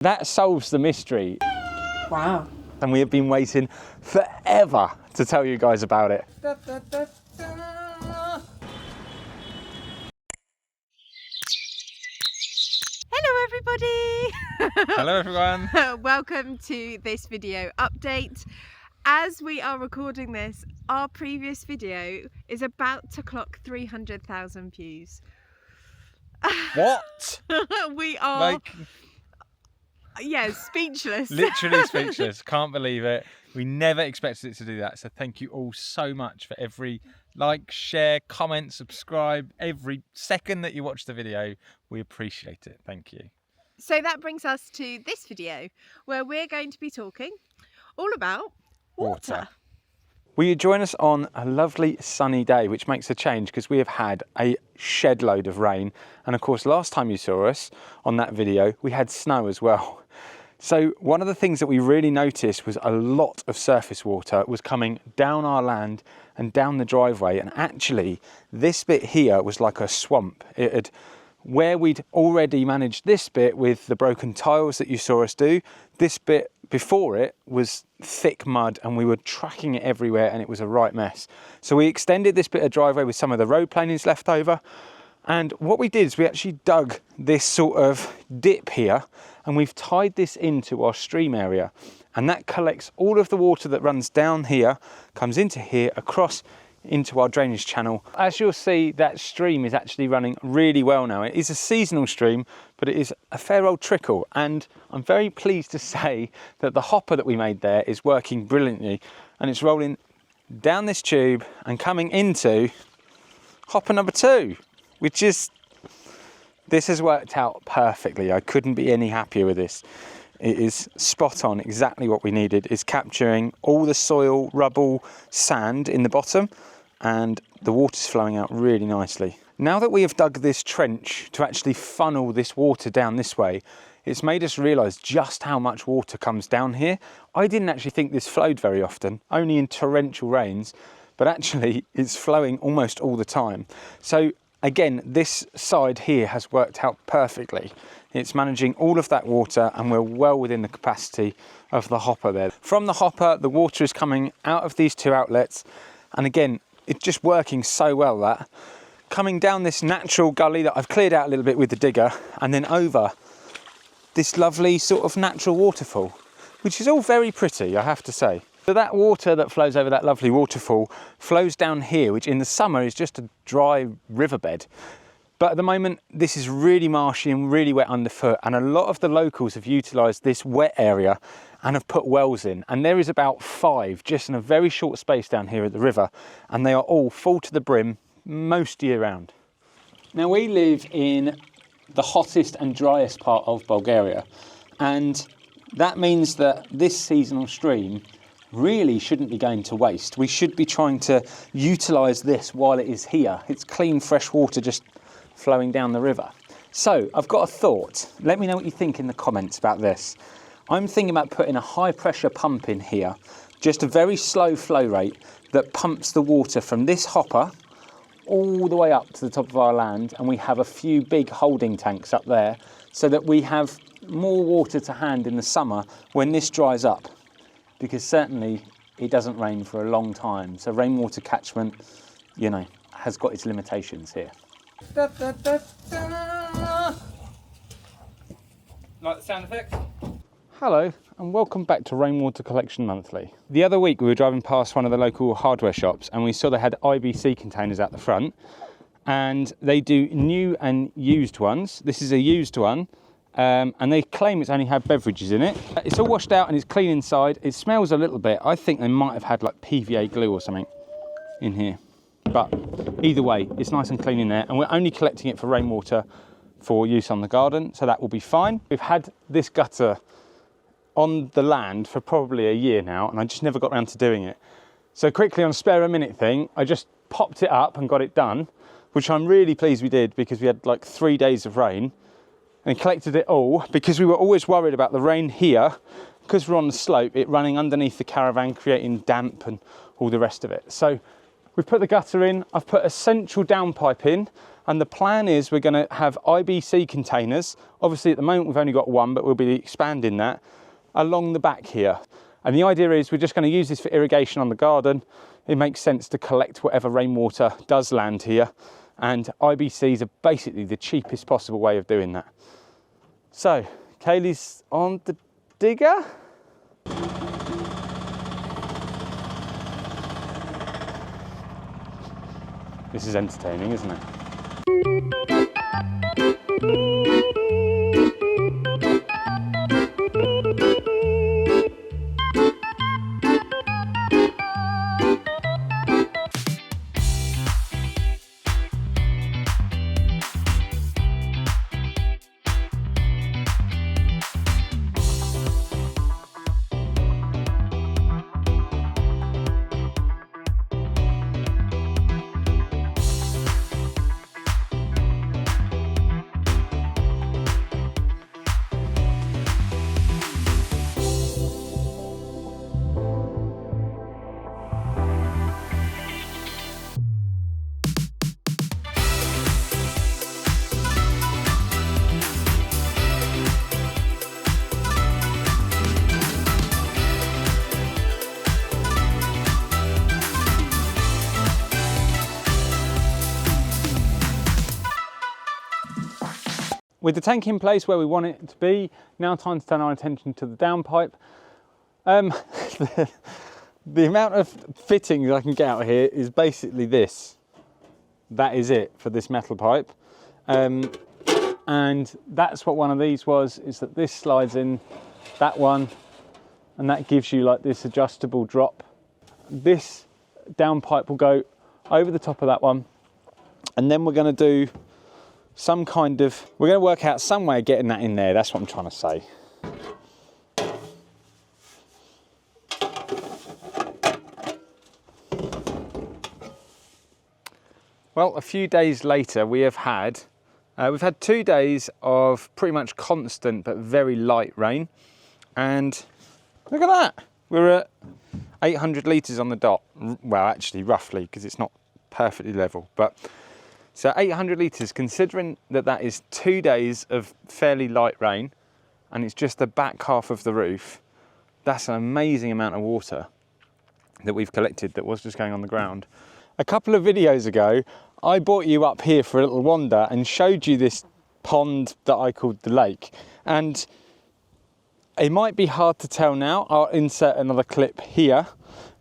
That solves the mystery. Wow. And we have been waiting forever to tell you guys about it. Da, da, da, da. Hello everybody! Hello everyone. Welcome to this video update. As we are recording this, our previous video is about to clock 300,000 views. What? We are... Like... Yeah, speechless. Literally speechless. Can't believe it. We never expected it to do that. So thank you all so much for every like, share, comment, subscribe. Every second that you watch the video, we appreciate it. Thank you. So that brings us to this video where we're going to be talking all about water. Will you join us on a lovely sunny day, which makes a change because we have had a shed load of rain. And of course, last time you saw us on that video, we had snow as well. So one of the things that we really noticed was a lot of surface water was coming down our land and down the driveway. And actually, this bit here was like a swamp. It had, where we'd already managed this bit with the broken tiles that you saw us do, this bit before it was thick mud and we were tracking it everywhere and it was a right mess. So we extended this bit of driveway with some of the road planings left over. And what we did is we actually dug this sort of dip here and we've tied this into our stream area. And that collects all of the water that runs down here, comes into here, across into our drainage channel. As you'll see, that stream is actually running really well now. It is a seasonal stream, but it is a fair old trickle. And I'm very pleased to say that the hopper that we made there is working brilliantly. And it's rolling down this tube and coming into hopper number 2. Which is, this has worked out perfectly. I couldn't be any happier with this. It is spot on, exactly what we needed. It's capturing all the soil, rubble, sand in the bottom, and the water's flowing out really nicely. Now that we have dug this trench to actually funnel this water down this way, it's made us realise just how much water comes down here. I didn't actually think this flowed very often, only in torrential rains, but actually it's flowing almost all the time. So again, this side here has worked out perfectly. It's managing all of that water and we're well within the capacity of the hopper there. From the hopper, the water is coming out of these 2 outlets. And again, it's just working so well that. Coming down this natural gully that I've cleared out a little bit with the digger and then over this lovely sort of natural waterfall, which is all very pretty, I have to say. So that water that flows over that lovely waterfall flows down here, which in the summer is just a dry riverbed. But at the moment, this is really marshy and really wet underfoot. And a lot of the locals have utilised this wet area and have put wells in. And there is about 5 just in a very short space down here at the river. And they are all full to the brim most year round. Now we live in the hottest and driest part of Bulgaria. And that means that this seasonal stream really shouldn't be going to waste. We should be trying to utilise this while it is here. It's clean, fresh water just flowing down the river. So I've got a thought. Let me know what you think in the comments about this. I'm thinking about putting a high pressure pump in here, just a very slow flow rate that pumps the water from this hopper all the way up to the top of our land, and we have a few big holding tanks up there so that we have more water to hand in the summer when this dries up. Because certainly it doesn't rain for a long time. So rainwater catchment, you know, has got its limitations here. Da, da, da, da. Like the sound effects? Hello and welcome back to Rainwater Collection Monthly. The other week we were driving past one of the local hardware shops and we saw they had IBC containers out the front, and they do new and used ones. This is a used one. And they claim it's only had beverages in it. It's all washed out and it's clean inside. It smells a little bit. I think they might have had like PVA glue or something in here. But either way, it's nice and clean in there. And we're only collecting it for rainwater for use on the garden, so that will be fine. We've had this gutter on the land for probably a year now, and I just never got around to doing it. So quickly on a spare a minute thing, I just popped it up and got it done, which I'm really pleased we did because we had like 3 days of rain. And collected it all because we were always worried about the rain here, because we're on the slope, it running underneath the caravan, creating damp and all the rest of it. So we've put the gutter in, I've put a central downpipe in, And the plan is we're going to have IBC containers. Obviously at the moment we've only got one, but we'll be expanding that along the back here. And the idea is we're just going to use this for irrigation on the garden. It makes sense to collect whatever rainwater does land here. And IBCs are basically the cheapest possible way of doing that. So, Kaylee's on the digger. This is entertaining, isn't it? With the tank in place where we want it to be, now time to turn our attention to the downpipe. The amount of fittings I can get out here is basically this. That is it for this metal pipe. And that's what one of these was, is that this slides in that one, and that gives you like this adjustable drop. This downpipe will go over the top of that one, and then we're going to do some kind of, we're going to work out some way of getting that in there. That's what I'm trying to say. Well, a few days later, we've had 2 days of pretty much constant but very light rain, and look at that. We're at 800 litres on the dot. Well, actually, roughly, because it's not perfectly level, but so 800 litres, considering that that is 2 days of fairly light rain, and it's just the back half of the roof. That's an amazing amount of water that we've collected that was just going on the ground. A couple of videos ago, I brought you up here for a little wander and showed you this pond that I called the lake. And it might be hard to tell now. I'll insert another clip here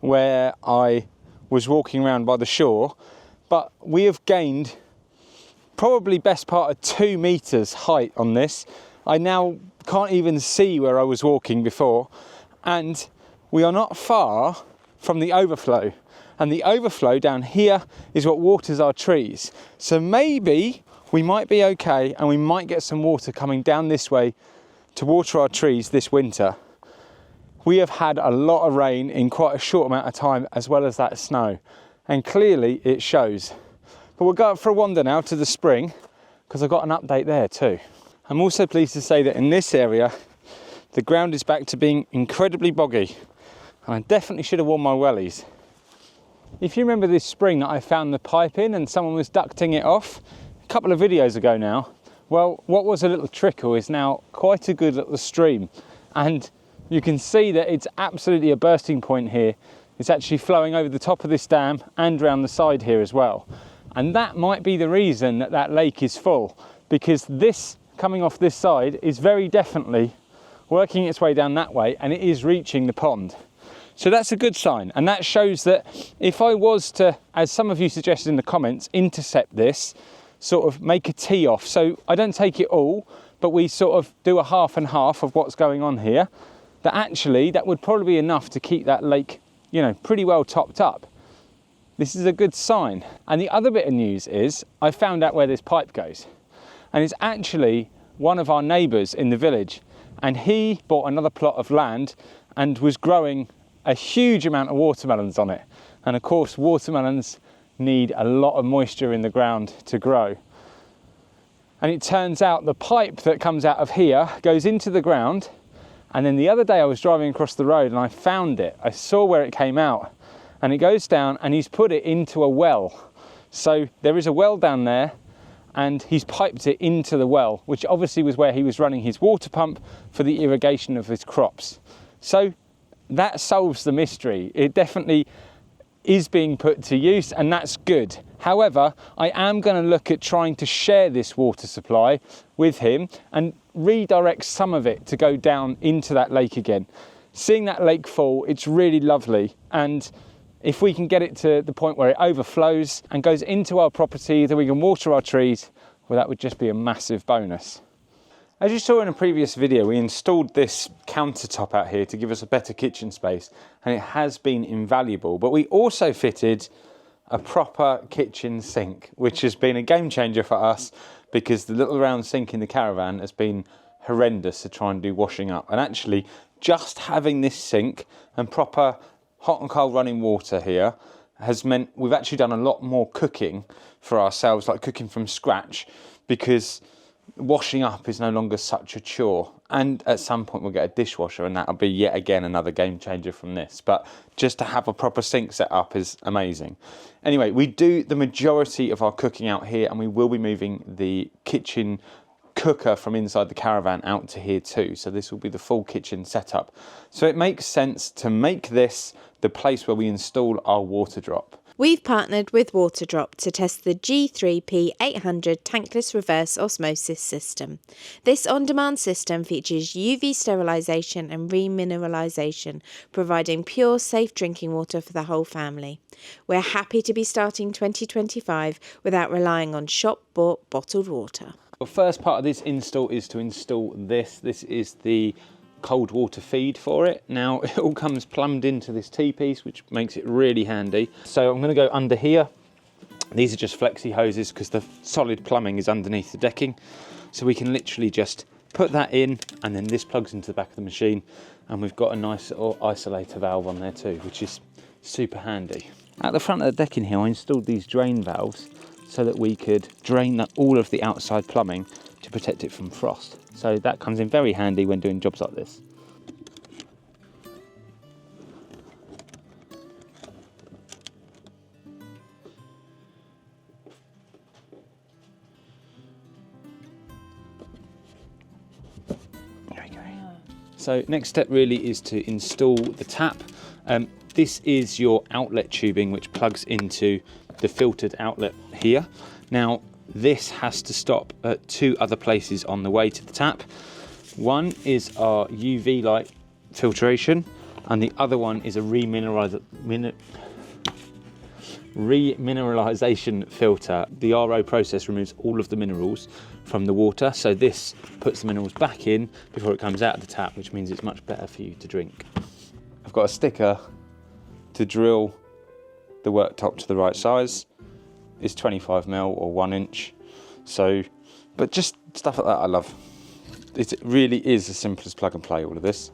where I was walking around by the shore, but we have gained probably best part of 2 meters height on this. I now can't even see where I was walking before, and we are not far from the overflow. And the overflow down here is what waters our trees. So maybe we might be okay, and we might get some water coming down this way to water our trees this winter. We have had a lot of rain in quite a short amount of time, as well as that snow, and clearly it shows. But we'll go up for a wander now to the spring, because I've got an update there too. I'm also pleased to say that in this area, the ground is back to being incredibly boggy, and I definitely should have worn my wellies. If you remember this spring that I found the pipe in and someone was ducting it off a couple of videos ago now, well, what was a little trickle is now quite a good little stream, and you can see that it's absolutely a bursting point here. It's actually flowing over the top of this dam and around the side here as well. And that might be the reason that that lake is full, because this coming off this side is very definitely working its way down that way, and it is reaching the pond. So that's a good sign, and that shows that if I was to, as some of you suggested in the comments, intercept this, sort of make a tee off, so I don't take it all, but we sort of do a half and half of what's going on here, that actually that would probably be enough to keep that lake, you know, pretty well topped up. This is a good sign. And the other bit of news is I found out where this pipe goes, and it's actually one of our neighbours in the village, and he bought another plot of land and was growing a huge amount of watermelons on it. And of course, watermelons need a lot of moisture in the ground to grow. And it turns out the pipe that comes out of here goes into the ground, and then the other day I was driving across the road and I found it. I saw where it came out, and it goes down, and he's put it into a well. So there is a well down there, and he's piped it into the well, which obviously was where he was running his water pump for the irrigation of his crops. So that solves the mystery. It definitely is being put to use, and that's good. However, I am going to look at trying to share this water supply with him and redirect some of it to go down into that lake again. Seeing that lake full, it's really lovely, and if we can get it to the point where it overflows and goes into our property, that we can water our trees, well, that would just be a massive bonus. As you saw in a previous video, we installed this countertop out here to give us a better kitchen space, and it has been invaluable. But we also fitted a proper kitchen sink, which has been a game changer for us, because the little round sink in the caravan has been horrendous to try and do washing up. And actually, just having this sink and proper hot and cold running water here has meant we've actually done a lot more cooking for ourselves, like cooking from scratch, because washing up is no longer such a chore. And at some point we'll get a dishwasher, and that'll be yet again another game changer from this. But just to have a proper sink set up is amazing. Anyway, we do the majority of our cooking out here, and we will be moving the kitchen cooker from inside the caravan out to here too. So this will be the full kitchen setup. So it makes sense to make this the place where we install our Waterdrop. We've partnered with Waterdrop to test the G3P800 tankless reverse osmosis system. This on-demand system features UV sterilisation and remineralisation, providing pure, safe drinking water for the whole family. We're happy to be starting 2025 without relying on shop-bought bottled water. The first part of this install is to install this. This is the cold water feed for it. Now it all comes plumbed into this T-piece, which makes it really handy. So I'm going to go under here. These are just flexi hoses because the solid plumbing is underneath the decking. So we can literally just put that in, and then this plugs into the back of the machine, and we've got a nice little isolator valve on there too, which is super handy. At the front of the decking here, I installed these drain valves so that we could drain all of the outside plumbing to protect it from frost. So that comes in very handy when doing jobs like this. There we go. So next step really is to install the tap. This is your outlet tubing, which plugs into the filtered outlet here. Now this has to stop at two other places on the way to the tap. One is our UV light filtration, and the other one is a remineralization filter. The RO process removes all of the minerals from the water, so this puts the minerals back in before it comes out of the tap, which means it's much better for you to drink. I've got a sticker to drill the worktop to the right size. It's 25mm or 1 inch. So, but just stuff like that I love. It really is as simple as plug and play, all of this.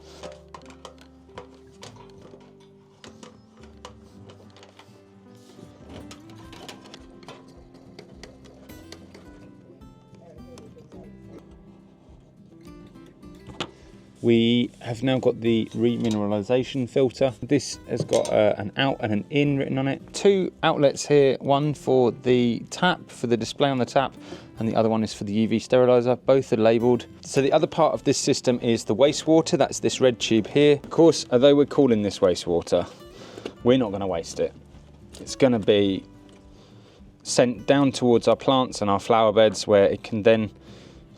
We have now got the remineralization filter. This has got an out and an in written on it. Two outlets here, one for the tap, for the display on the tap, and the other one is for the UV sterilizer. Both are labeled. So the other part of this system is the wastewater. That's this red tube here. Of course, although we're calling this wastewater, we're not going to waste it. It's going to be sent down towards our plants and our flower beds, where it can then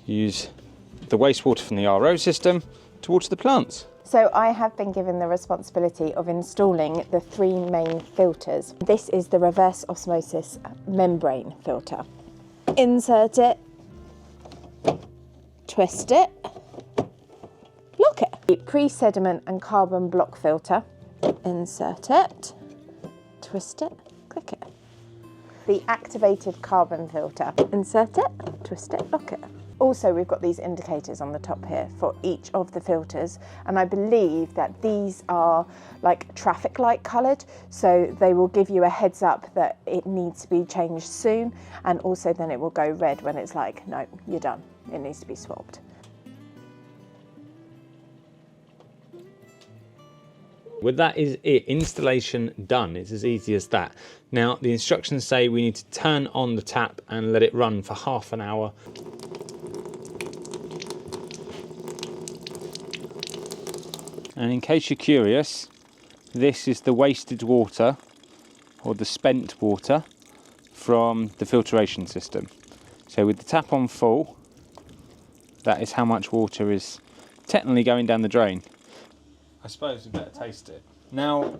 use the wastewater from the RO system towards the plants. So I have been given the responsibility of installing the three main filters. This is the reverse osmosis membrane filter. Insert it, twist it, lock it. The pre-sediment and carbon block filter, insert it, twist it, click it. The activated carbon filter, insert it, twist it, lock it. Also, we've got these indicators on the top here for each of the filters, and I believe that these are like traffic light coloured, so they will give you a heads up that it needs to be changed soon, and also then it will go red when it's like, no, you're done, it needs to be swapped. Well, that is it. Installation done. It's as easy as that. Now, the instructions say we need to turn on the tap and let it run for half an hour. And in case you're curious, this is the wasted water, or the spent water, from the filtration system. So with the tap on full, that is how much water is technically going down the drain. I suppose we better taste it. Now,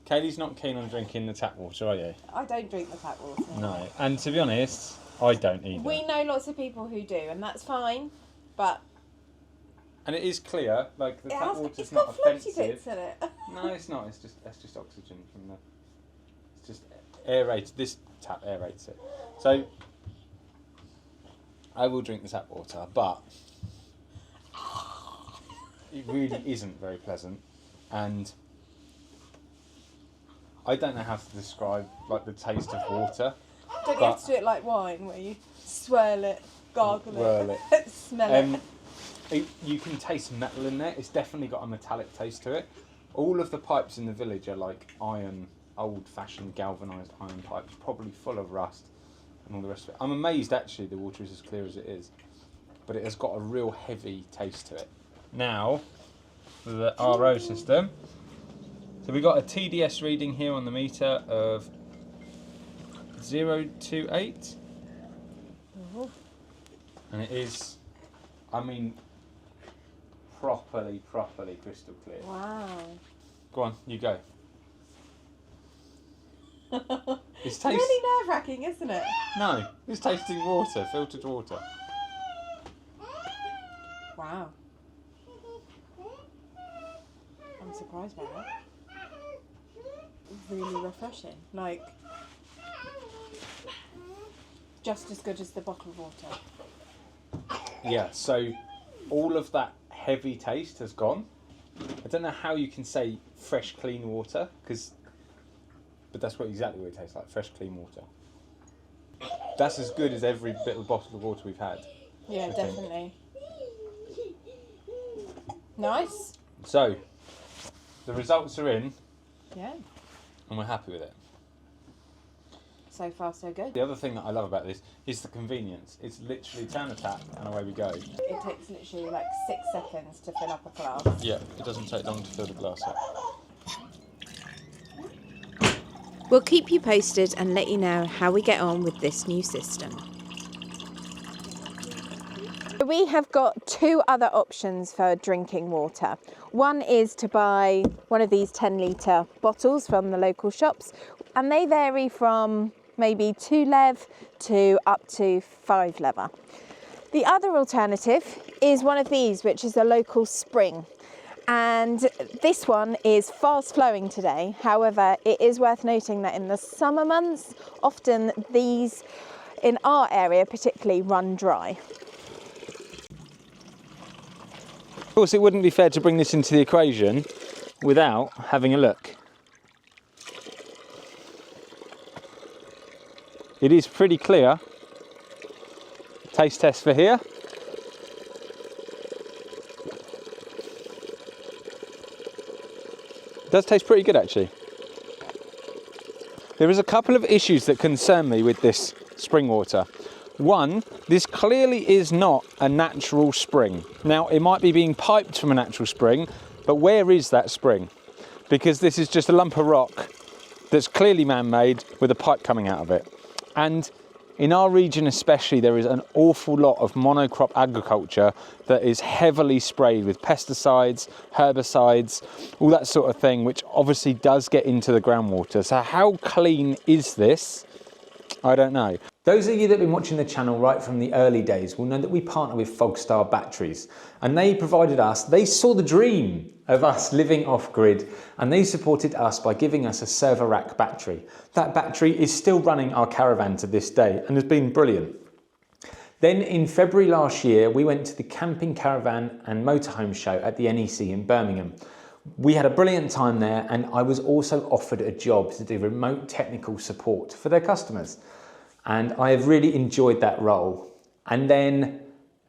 Kaylee's not keen on drinking the tap water, are you? I don't drink the tap water. No, and to be honest, I don't either. We know lots of people who do, and that's fine, but... And it is clear, like the tap water's it's not got floaty offensive. bits in it. No, it's not. That's just oxygen from the. It's just aerated. This tap aerates it. So I will drink the tap water, but it really isn't very pleasant, and I don't know how to describe like the taste of water. Don't you have to do it like wine, where you swirl it, gargle Whirl it, smell it? You can taste metal in there. It's definitely got a metallic taste to it. All of the pipes in the village are like iron, old-fashioned galvanised iron pipes, probably full of rust and all the rest of it. I'm amazed actually the water is as clear as it is, but it has got a real heavy taste to it. Now, the RO system. So we got a TDS reading here on the meter of 028, and it is, I mean, properly crystal clear. Wow. Go on, you go. It's It's really nerve-wracking, isn't it? No, it's tasting water, filtered water. Wow. I'm surprised by that. Really refreshing. Like, just as good as the bottled water. Yeah, so all of that heavy taste has gone. I don't know how you can say fresh, clean water, but that's exactly what it tastes like, fresh, clean water. That's as good as every bit of bottle of water we've had. Yeah, I think. definitely. Nice. So, the results are in, Yeah. and we're happy with it. So far, so good. The other thing that I love about this is the convenience. It's literally turn the tap and away we go. It takes literally like 6 seconds to fill up a glass. Yeah, it doesn't take long to fill the glass up. We'll keep you posted and let you know how we get on with this new system. We have got 2 other options for drinking water. One is to buy one of these 10-litre bottles from the local shops, and they vary from maybe 2 lev to up to 5 lever. The other alternative is one of these, which is a local spring. And this one is fast flowing today. However, it is worth noting that in the summer months, often these in our area particularly run dry. Of course, it wouldn't be fair to bring this into the equation without having a look. It is pretty clear. Taste test for here. It does taste pretty good actually. There is a couple of issues that concern me with this spring water. One, this clearly is not a natural spring. Now, it might be being piped from a natural spring, but where is that spring? Because this is just a lump of rock that's clearly man-made with a pipe coming out of it. And in our region especially, there is an awful lot of monocrop agriculture that is heavily sprayed with pesticides, herbicides, all that sort of thing, which obviously does get into the groundwater. So how clean is this? I don't know. Those of you that have been watching the channel right from the early days will know that we partner with Fogstar batteries, and they saw the dream of us living off grid, and they supported us by giving us a server rack battery. That battery is still running our caravan to this day and has been brilliant. Then in February last year, we went to the Camping Caravan and Motorhome show at the NEC in Birmingham. We had a brilliant time there, and I was also offered a job to do remote technical support for their customers. And I have really enjoyed that role. And then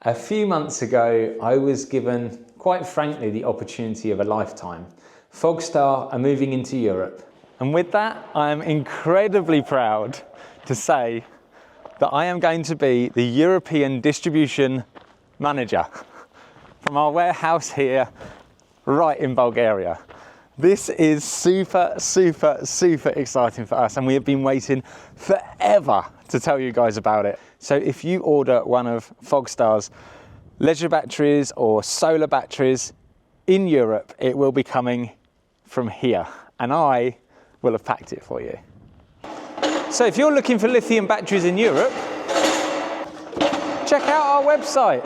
a few months ago, I was given, quite frankly, the opportunity of a lifetime Fogstar are moving into Europe. And with that, I am incredibly proud to say that I am going to be the European distribution manager from our warehouse here, right in Bulgaria. This is super, super, super exciting for us, and we have been waiting forever to tell you guys about it. So if you order one of Fogstar's leisure batteries or solar batteries in Europe, it will be coming from here, and I will have packed it for you. So if you're looking for lithium batteries in Europe, check out our website.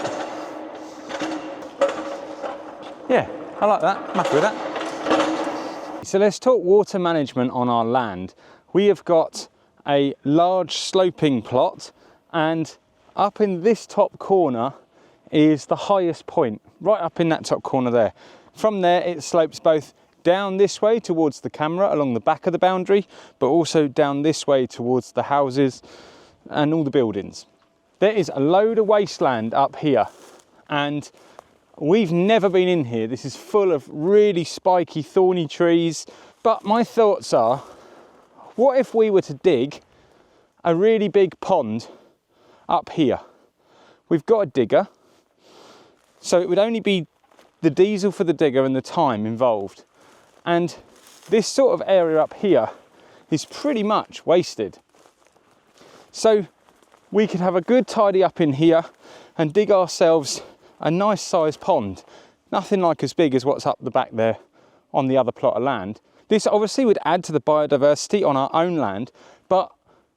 Yeah, I like that, I'm happy with that. So let's talk water management on our land. We have got a large sloping plot, and up in this top corner is the highest point, right up in that top corner there. From there it slopes both down this way towards the camera along the back of the boundary, but also down this way towards the houses and all the buildings. There is a load of wasteland up here, and we've never been in here. This is full of really spiky, thorny trees. But my thoughts are, what if we were to dig a really big pond up here? We've got a digger, so it would only be the diesel for the digger and the time involved. And this sort of area up here is pretty much wasted. So we could have a good tidy up in here and dig ourselves a nice sized pond. Nothing like as big as what's up the back there on the other plot of land. This obviously would add to the biodiversity on our own land, but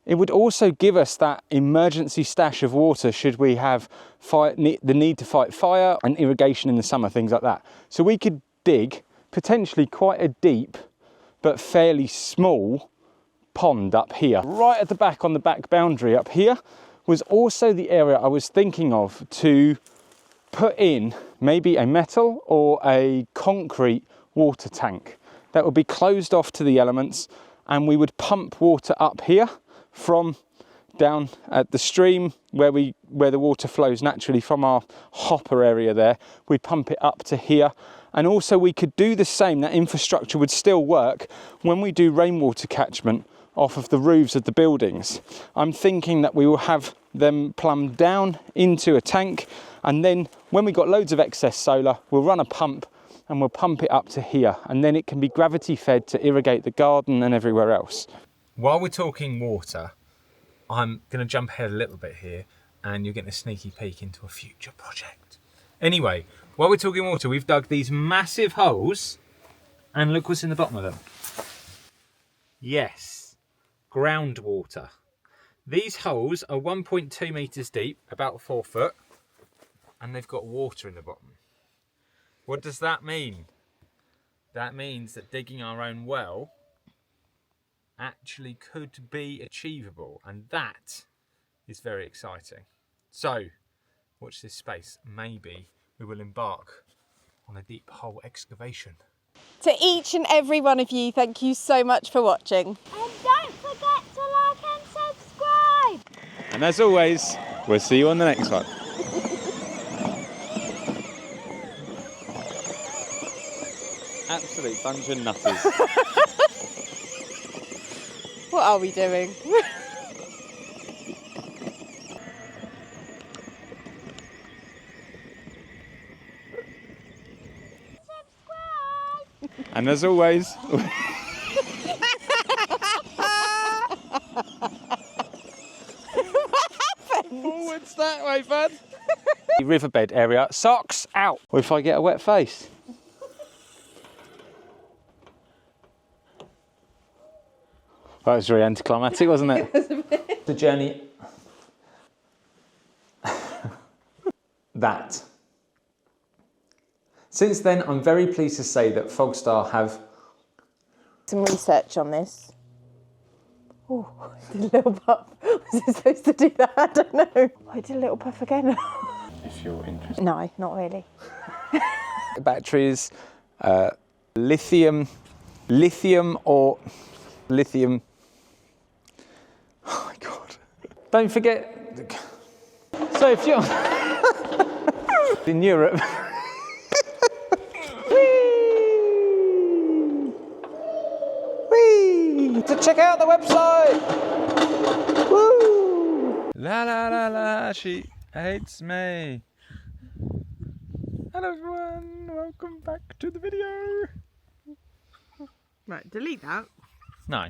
it would also give us that emergency stash of water should we have the need to fight fire and irrigation in the summer, things like that. So we could dig potentially quite a deep but fairly small pond up here. Right at the back, on the back boundary up here, was also the area I was thinking of to put in maybe a metal or a concrete water tank that would be closed off to the elements, and we would pump water up here from down at the stream where the water flows naturally from our hopper area there. We'd pump it up to here, and also we could do the same. That infrastructure would still work when we do rainwater catchment off of the roofs of the buildings. I'm thinking that we will have them plumbed down into a tank, and then when we got loads of excess solar, we'll run a pump and we'll pump it up to here, and then it can be gravity fed to irrigate the garden and everywhere else. While we're talking water, I'm going to jump ahead a little bit here, and you're getting a sneaky peek into a future project. Anyway, while we're talking water, we've dug these massive holes, and look what's in the bottom of them. Yes, groundwater. These holes are 1.2 metres deep, about 4 foot, and they've got water in the bottom. What does that mean? That means that digging our own well actually could be achievable, and that is very exciting. So, watch this space. Maybe we will embark on a deep hole excavation. To each and every one of you, thank you so much for watching. And don't forget to like and subscribe. And as always, we'll see you on the next one. Absolute bunch of nutters. What are we doing? And as always, forwards that way, bud. Riverbed area, socks out. Or if I get a wet face. That was very anticlimactic, wasn't it? It was a bit. The journey. That. Since then, I'm very pleased to say that Fogstar have Some research on this. Oh, I did a little puff. Was it supposed to do that? I don't know. I did a little puff again. if you're interested. No, not really. Batteries, lithium. Oh my God. Don't forget. So if you're in Europe. check out the website. Woo! La la la la, she hates me. Hello everyone, welcome back to the video. Right, delete that. No.